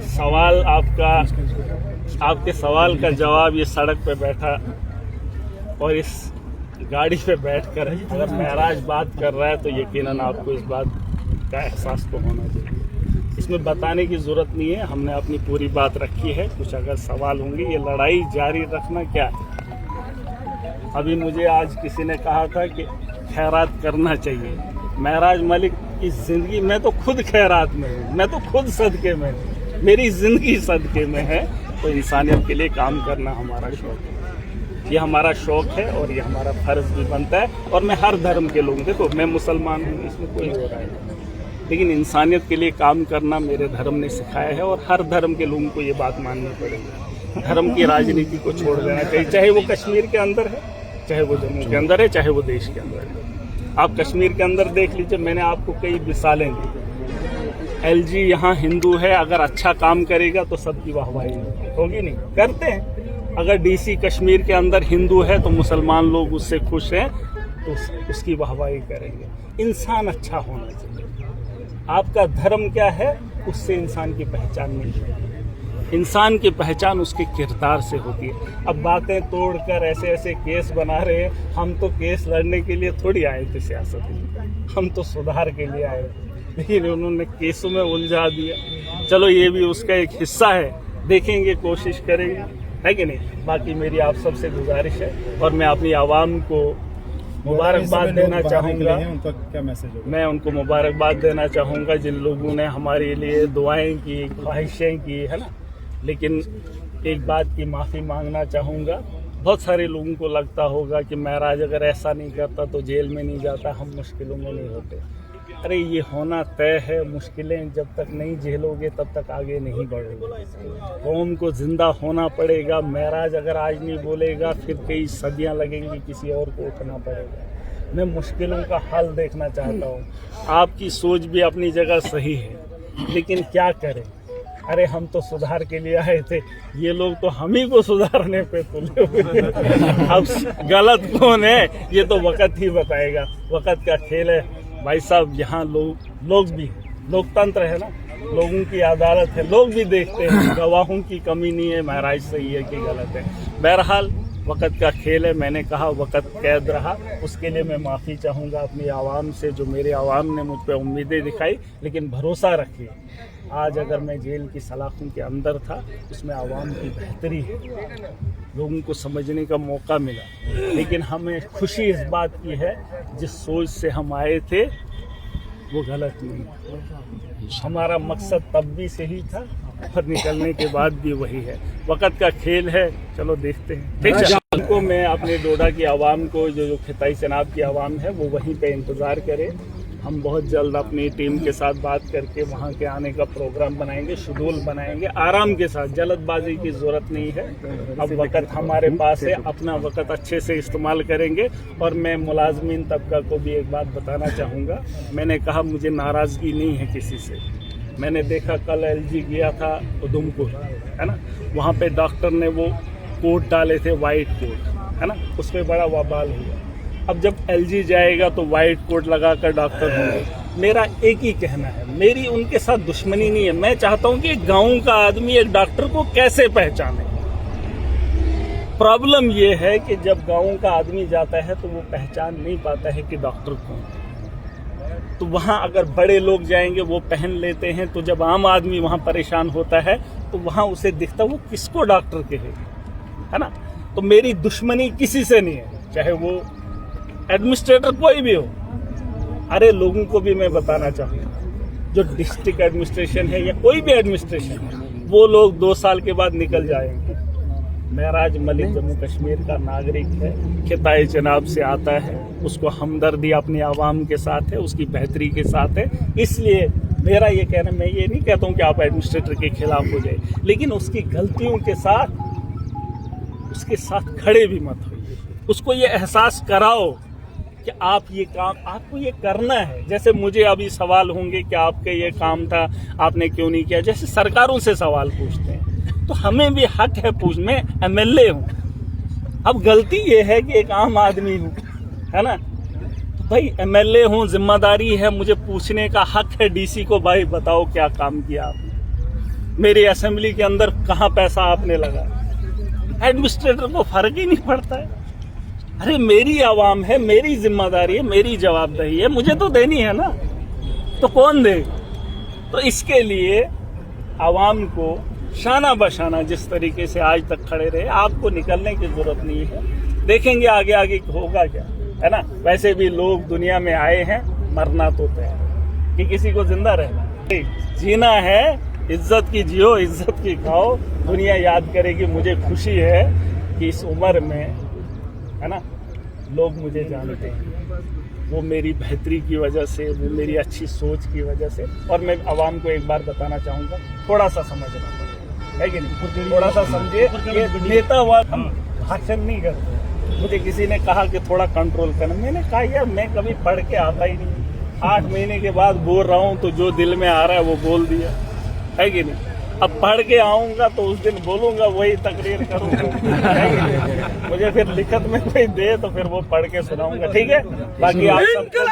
सवाल आपके सवाल का जवाब ये सड़क पे बैठा और इस गाड़ी पे बैठकर अगर महराज बात कर रहा है तो यकीनन आपको इस बात का एहसास तो होना चाहिए। इसमें बताने की ज़रूरत नहीं है, हमने अपनी पूरी बात रखी है। कुछ अगर सवाल होंगे, ये लड़ाई जारी रखना क्या है। अभी मुझे आज किसी ने कहा था कि खैरात करना चाहिए। महराज मलिक की ज़िंदगी, मैं तो खुद खैरात में हूँ, मैं तो खुद सदक़े में हूँ, मेरी ज़िंदगी सदक़े में है। तो इंसानियत के लिए काम करना हमारा शौक़ है, ये हमारा शौक़ है और ये हमारा फ़र्ज़ भी बनता है। और मैं हर धर्म के लोग, देखो मैं मुसलमान हूँ, इसमें कोई हो रहा है, लेकिन इंसानियत के लिए काम करना मेरे धर्म ने सिखाया है और हर धर्म के लोगों को ये बात माननी पड़ेगी। धर्म की राजनीति को छोड़ देना चाहिए, चाहे वो कश्मीर के अंदर है, चाहे वो जम्मू के अंदर है, चाहे वो देश के अंदर है। आप कश्मीर के अंदर देख लीजिए, मैंने आपको कई मिसालें दी। एलजी यहाँ हिंदू है, अगर अच्छा काम करेगा तो सबकी वाहवाही होगी, नहीं करते हैं। अगर डीसी कश्मीर के अंदर हिंदू है तो मुसलमान लोग उससे खुश हैं, तो उसकी वाहवाही करेंगे। इंसान अच्छा होना चाहिए। आपका धर्म क्या है, उससे इंसान की पहचान नहीं है। इंसान की पहचान उसके किरदार से होती है। अब बातें तोड़कर ऐसे ऐसे केस बना रहे हैं, हम तो केस लड़ने के लिए थोड़ी आए थे सियासत में, हम तो सुधार के लिए आए थे, लेकिन उन्होंने केसों में उलझा दिया। चलो ये भी उसका एक हिस्सा है, देखेंगे, कोशिश करेंगे, है कि नहीं। बाकी मेरी आप सबसे गुजारिश है और मैं अपनी आवाम को मुबारकबाद देना चाहूँगा। उनका क्या मैसेज होगा? मैं उनको मुबारकबाद देना चाहूँगा जिन लोगों ने हमारे लिए दुआएं की, ख्वाहिशें की, है ना। लेकिन एक बात की माफ़ी मांगना चाहूँगा। बहुत सारे लोगों को लगता होगा कि महराज अगर ऐसा नहीं करता तो जेल में नहीं जाता, हम मुश्किलों में नहीं होते। अरे ये होना तय है, मुश्किलें जब तक नहीं झेलोगे तब तक आगे नहीं बढ़ोगे। कौम को जिंदा होना पड़ेगा। महराज अगर आज नहीं बोलेगा फिर कई सदियां लगेंगी, किसी और को उठना पड़ेगा। मैं मुश्किलों का हल देखना चाहता हूँ। आपकी सोच भी अपनी जगह सही है, लेकिन क्या करें। अरे हम तो सुधार के लिए आए थे, ये लोग तो हम ही को सुधारने पे तुले हुए। अब गलत कौन है ये तो वक्त ही बताएगा, वक्त का खेल है भाई साहब। यहाँ लोग भी, लोकतंत्र है ना, लोगों की अदालत है, लोग भी देखते हैं। गवाहों की कमी नहीं है, महराज सही है कि गलत है। बहरहाल वक्त का खेल है। मैंने कहा वक्त कैद रहा, उसके लिए मैं माफ़ी चाहूँगा अपनी आवाम से, जो मेरे आवाम ने मुझ पर उम्मीदें दिखाई। लेकिन भरोसा रखिए, आज अगर मैं जेल की सलाखों के अंदर था, उसमें आवाम की बेहतरी है, लोगों को समझने का मौका मिला। लेकिन हमें खुशी इस बात की है, जिस सोच से हम आए थे वो गलत नहीं। हमारा मकसद तब भी सही था और निकलने के बाद भी वही है। वक्त का खेल है, चलो देखते हैं। ठीक है, उनको मैं अपने डोडा की आवाम को, जो खिताई चनाब की आवाम है, वो वहीं पे इंतज़ार करें। हम बहुत जल्द अपनी टीम के साथ बात करके वहाँ के आने का प्रोग्राम बनाएंगे, शेड्यूल बनाएंगे, आराम के साथ। जल्दबाजी की ज़रूरत नहीं है। अब वक्त हमारे पास है, अपना वक्त अच्छे से इस्तेमाल करेंगे। और मैं मुलाजमीन तबका को भी एक बात बताना चाहूँगा। मैंने कहा मुझे नाराज़गी नहीं है किसी से। मैंने देखा कल एलजी गया था उधमपुर, है ना, वहाँ पे डॉक्टर ने वो कोट डाले थे, वाइट कोट, है ना, उस पर बड़ा वबाल हुआ। अब जब एलजी जाएगा तो वाइट कोट लगाकर डॉक्टर होंगे। मेरा एक ही कहना है, मेरी उनके साथ दुश्मनी नहीं है। मैं चाहता हूँ कि गाँव का आदमी एक डॉक्टर को कैसे पहचाने। प्रॉब्लम ये है कि जब गाँव का आदमी जाता है तो वो पहचान नहीं पाता है कि डॉक्टर कौन है। तो वहाँ अगर बड़े लोग जाएंगे वो पहन लेते हैं, तो जब आम आदमी वहाँ परेशान होता है तो वहाँ उसे दिखता वो किसको डॉक्टर कहे, है ना। तो मेरी दुश्मनी किसी से नहीं है, चाहे वो एडमिनिस्ट्रेटर कोई भी हो। अरे लोगों को भी मैं बताना चाहूँगा, जो डिस्ट्रिक्ट एडमिनिस्ट्रेशन है या कोई भी एडमिनिस्ट्रेशन है, वो लोग 2 साल के बाद निकल जाएंगे। महराज मलिक जम्मू कश्मीर का नागरिक है, खिताए जनाब से आता है, उसको हमदर्दी अपनी आवाम के साथ है, उसकी बेहतरी के साथ है। इसलिए मेरा ये कहना, मैं ये नहीं कहता हूँ कि आप एडमिनिस्ट्रेटर के खिलाफ हो जाए, लेकिन उसकी गलतियों के साथ उसके साथ खड़े भी मत होइए। उसको ये एहसास कराओ कि आप ये काम, आपको ये करना है। जैसे मुझे अभी सवाल होंगे कि आपका ये काम था, आपने क्यों नहीं किया, जैसे सरकारों से सवाल पूछते हैं, तो हमें भी हक है पूछ। मैं एमएलए हूँ, अब गलती ये है कि एक आम आदमी हूँ, है ना। भाई एमएलए हूँ, जिम्मेदारी है, मुझे पूछने का हक है डीसी को, भाई बताओ क्या काम किया आपने। मेरी असेंबली के अंदर कहाँ पैसा आपने लगा, एडमिनिस्ट्रेटर को फर्क ही नहीं पड़ता है। अरे मेरी आवाम है, मेरी जिम्मेदारी है, मेरी जवाबदेही है, मुझे तो देनी है ना, तो कौन दे। तो इसके लिए आवाम को शाना बशाना जिस तरीके से आज तक खड़े रहे, आपको निकलने की जरूरत नहीं है। देखेंगे आगे आगे होगा क्या, है ना। वैसे भी लोग दुनिया में आए हैं, मरना तो तय है कि किसी को जिंदा रहना, जीना है, इज्जत की जियो, इज्जत की खाओ। दुनिया याद करेगी। मुझे खुशी है कि इस उम्र में, है ना, लोग मुझे जानते हैं, वो मेरी बेहतरी की वजह से, वो मेरी अच्छी सोच की वजह से। और मैं आवाम को एक बार बताना चाहूँगा, थोड़ा सा समझना पड़ेगा, है कि नहीं। थोड़ा सा समझिए, ये नेता हुआ, हम भाषण नहीं करते। मुझे किसी ने कहा कि थोड़ा कंट्रोल करना, मैंने कहा यार मैं कभी पढ़ के आता ही नहीं, 8 महीने के बाद बोल रहा हूँ, तो जो दिल में आ रहा है वो बोल दिया, है कि नहीं। अब पढ़ के आऊंगा तो उस दिन बोलूंगा, वही तकरीर करूंगा, है कि नहीं? मुझे फिर लिखत में कोई दे तो फिर वो पढ़ के सुनाऊंगा, ठीक है। बाकी आप सबको